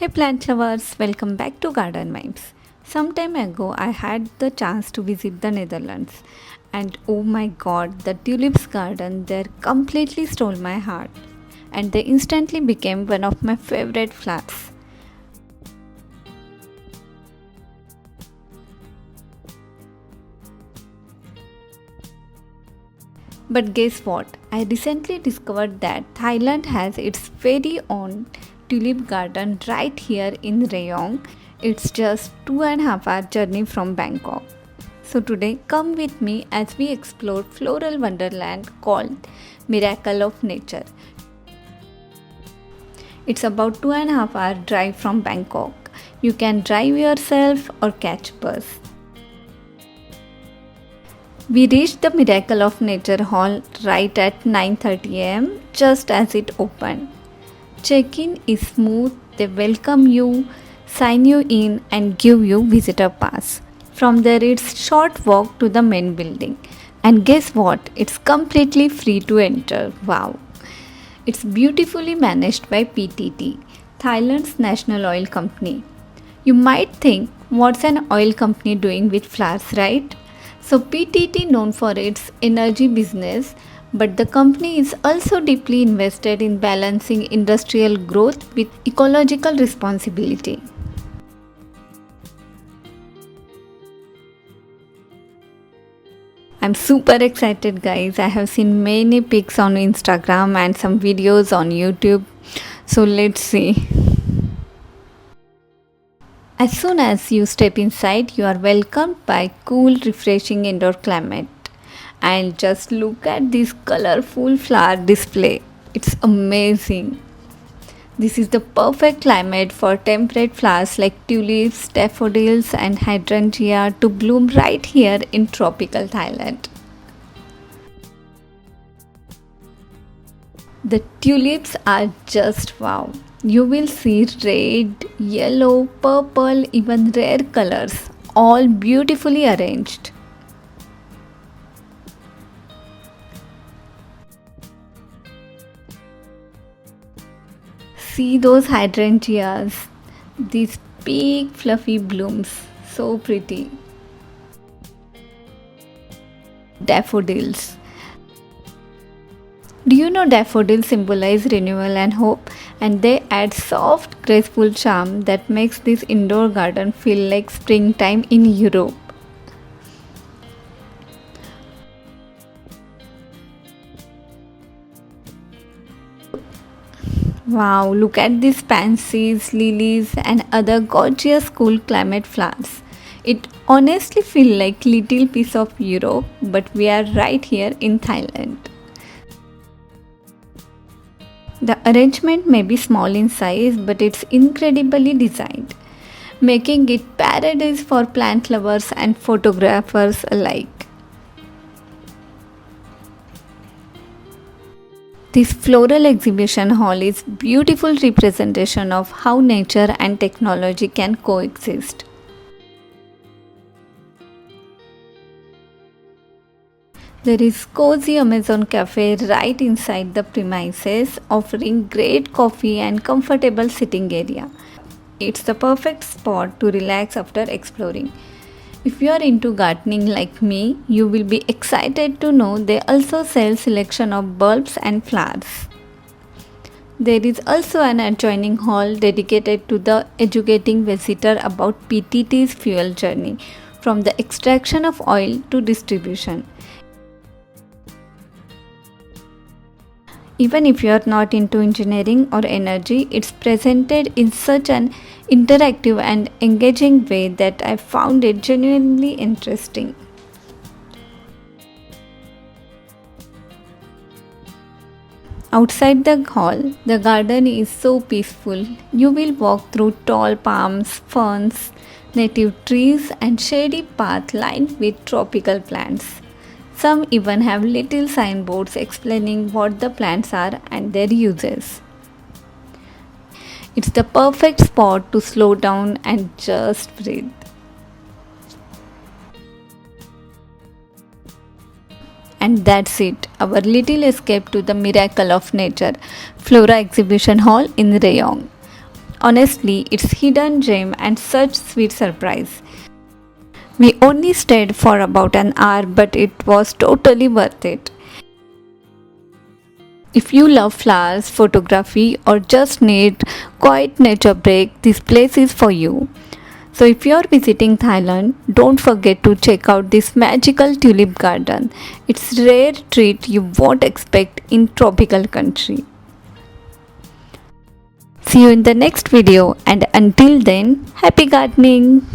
Hey plant lovers, welcome back to Garden Vibes. Some time ago, I had the chance to visit the Netherlands, and oh my god, the tulips garden there completely stole my heart, and they instantly became one of my favorite flowers. But guess what? I recently discovered that Thailand has its very own tulip garden right here in Rayong. It's just 2.5 hour journey from Bangkok. So today come with me as we explore floral wonderland called Miracle of Nature. It's about 2.5 hour drive from Bangkok. You can drive yourself or catch bus. We reached the Miracle of Nature Hall right at 9:30 am just as it opened. Check-in is smooth, they welcome you, sign you in and give you visitor pass. From there it's short walk to the main building. And guess what? It's completely free to enter. Wow! It's beautifully managed by PTT, Thailand's national oil company. You might think, what's an oil company doing with flowers, right? So PTT known for its energy business, but the company is also deeply invested in balancing industrial growth with ecological responsibility. I'm super excited guys. I have seen many pics on Instagram and some videos on YouTube. So let's see. As soon as you step inside, you are welcomed by cool, refreshing indoor climate. And just look at this colorful flower display. It's amazing. This is the perfect climate for temperate flowers like tulips, daffodils and hydrangea to bloom right here in tropical Thailand. The tulips are just wow. You will see red, yellow, purple, even rare colors, all beautifully arranged. See those hydrangeas, these big fluffy blooms, so pretty. Daffodils. Do you know daffodils symbolize renewal and hope, and they add soft, graceful charm that makes this indoor garden feel like springtime in Europe. Wow, look at these pansies, lilies and other gorgeous cool climate flowers. It honestly feels like little piece of Europe, but we are right here in Thailand. The arrangement may be small in size, but it's incredibly designed, making it paradise for plant lovers and photographers alike. This floral exhibition hall is beautiful representation of how nature and technology can coexist. There is cozy Amazon cafe right inside the premises, offering great coffee and comfortable sitting area. It's the perfect spot to relax after exploring. If you are into gardening like me, you will be excited to know they also sell selection of bulbs and flowers. There is also an adjoining hall dedicated to the educating visitor about PTT's fuel journey, from the extraction of oil to distribution. Even if you are not into engineering or energy, it's presented in such an interactive and engaging way that I found it genuinely interesting. Outside the hall, the garden is so peaceful. You will walk through tall palms, ferns, native trees and shady paths lined with tropical plants. Some even have little signboards explaining what the plants are and their uses. It's the perfect spot to slow down and just breathe. And that's it, our little escape to the Miracle of Nature Flora Exhibition Hall in Rayong. Honestly, it's hidden gem and such sweet surprise. We only stayed for about an hour, but it was totally worth it. If you love flowers, photography, or just need quiet nature break, this place is for you. So if you are visiting Thailand, don't forget to check out this magical tulip garden. It's a rare treat you won't expect in tropical country. See you in the next video, and until then, happy gardening.